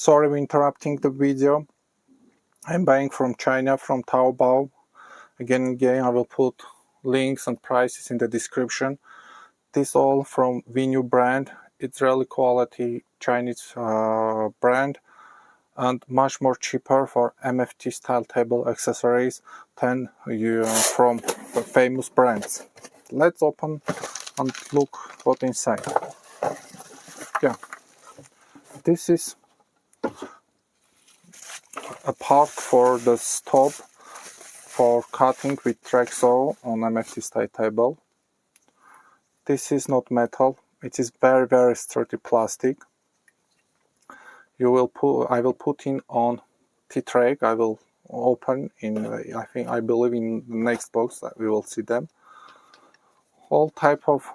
Sorry for interrupting the video. I'm buying from China, from Taobao. Again, I will put links and prices in the description. This all from Venue brand. It's really quality Chinese brand and much more cheaper for MFT style table accessories than from the famous brands. Let's open and look what inside. Yeah, this is a part for the stop for cutting with track saw on MFT style table. This is not metal, it is very sturdy plastic. I will put in on T-track. I will open in I believe in the next box that we will see them. All type of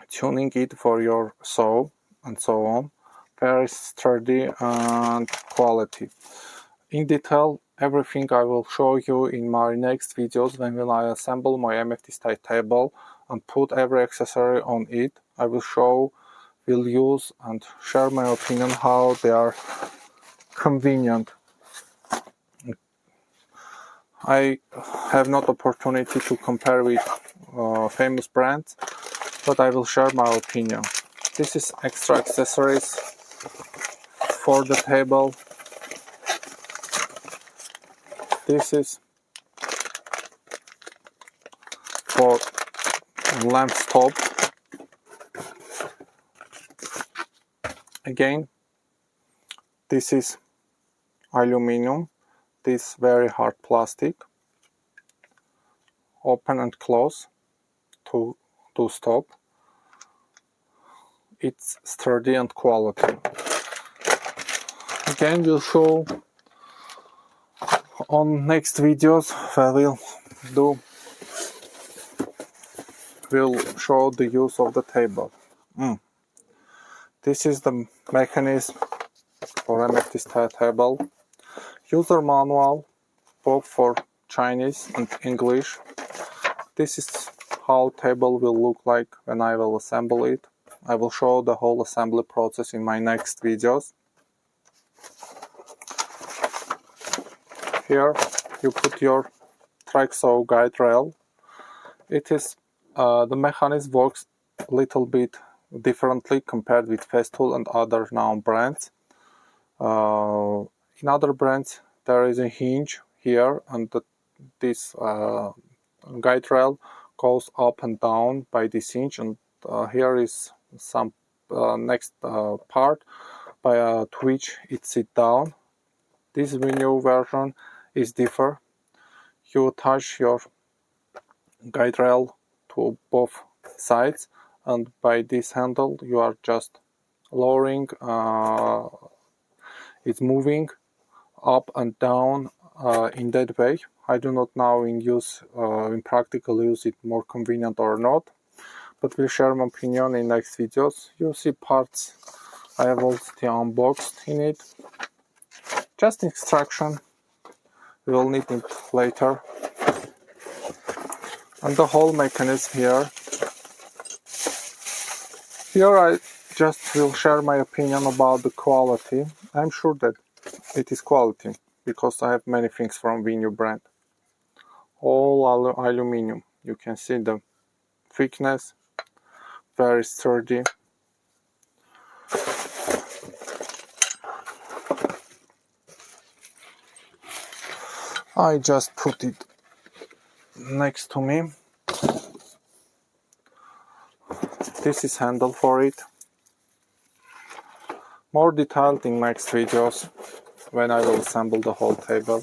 tuning it for your saw and so on. Very sturdy and quality. In detail, everything I will show you in my next videos when I assemble my MFT style table and put every accessory on it. I will use and share my opinion how they are convenient. I have not opportunity to compare with famous brands, but I will share my opinion. This is extra accessories for the table. This is for lamp stop. Again, this is aluminum. This very hard plastic. Open and close to stop. It's sturdy and quality. Again, we'll show on next videos where we'll show the use of the table. This is the mechanism for MFT style table. User manual, both for Chinese and English. This is how table will look like when I will assemble it. I will show the whole assembly process in my next videos. Here you put your track saw guide rail. It is the mechanism works a little bit differently compared with Festool and other known brands. In other brands there is a hinge here, and this guide rail goes up and down by this hinge, and here is some next part to which it sits down. This Venue version is different. You attach your guide rail to both sides, and by this handle you are just lowering, it's moving up and down in that way. I do not know in practical use it more convenient or not, but we'll share my opinion in next videos. You'll see parts I have already unboxed in it. Just instruction, we will need it later. And the whole mechanism here. Here I just will share my opinion about the quality. I'm sure that it is quality because I have many things from Venue brand. All aluminum. You can see the thickness, very sturdy. I just put it next to me. This is handle for it. More detailed in next videos when I will assemble the whole table.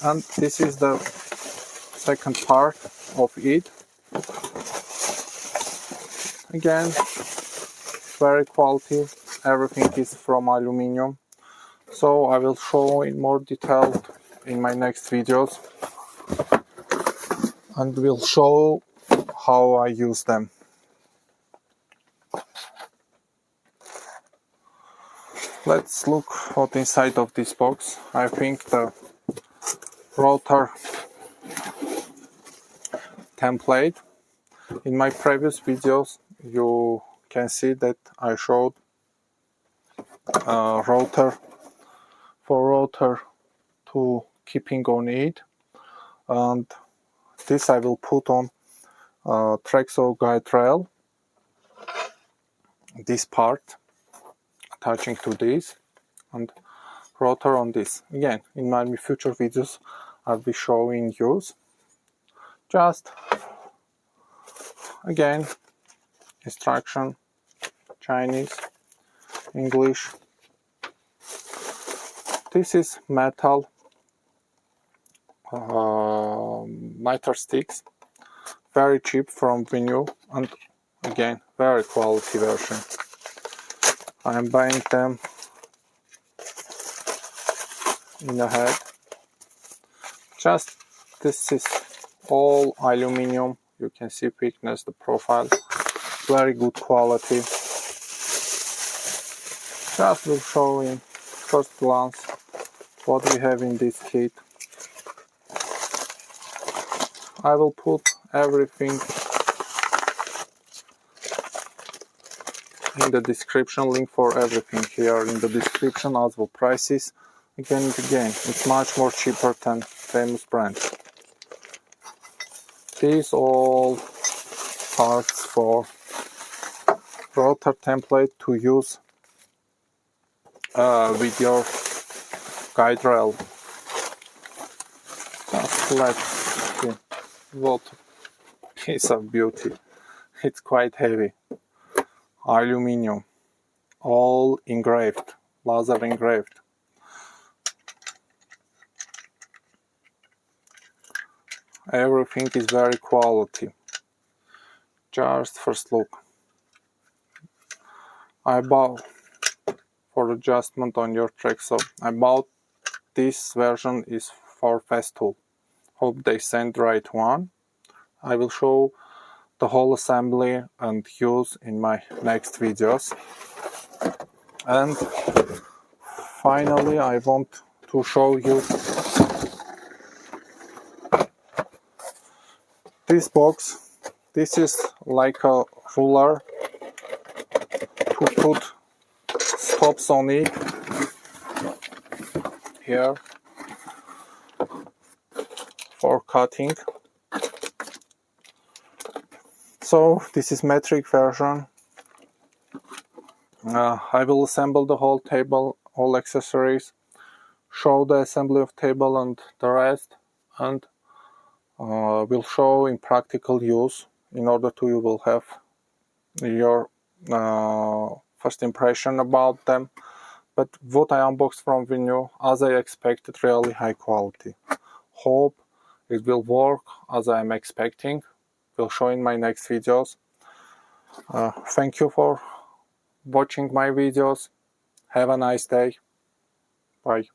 And this is the second part of it. Again, very quality. Everything is from aluminum. So I will show in more detail in my next videos, and will show how I use them. Let's look what inside of this box. I think the rotor template. In my previous videos you can see that I showed router to keeping on it, and this I will put on Trexo guide rail, this part attaching to this, and rotor on this. Again, in my future videos I'll be showing you. Just again, instruction, Chinese, English. This is metal niter sticks, very cheap from Venue, and again, very quality version. I am buying them in a head. Just this is all aluminum. You can see thickness, the profile, very good quality. Just will show in first glance what we have in this kit. I will put everything in the description, link for everything here in the description, as well prices. Again and again, it's much more cheaper than famous brands. These all parts for rotor template to use with your guide rail. Just let's see what piece of beauty. It's quite heavy. Aluminum, all engraved, laser engraved. Everything is very quality. Just first look. I bought for adjustment on your Trexo. I bought this version is for Festool. Hope they send the right one. I will show the whole assembly and use in my next videos. And finally, I want to show you this box. This is like a ruler to put stops on it here for cutting. So this is metric version. I will assemble the whole table, all accessories, show the assembly of table and the rest, and will show in practical use in order to you will have your first impression about them. But what I unboxed from Venue, as I expected, really high quality. Hope it will work as I am expecting. Will show in my next videos. Thank you for watching my videos. Have a nice day. Bye.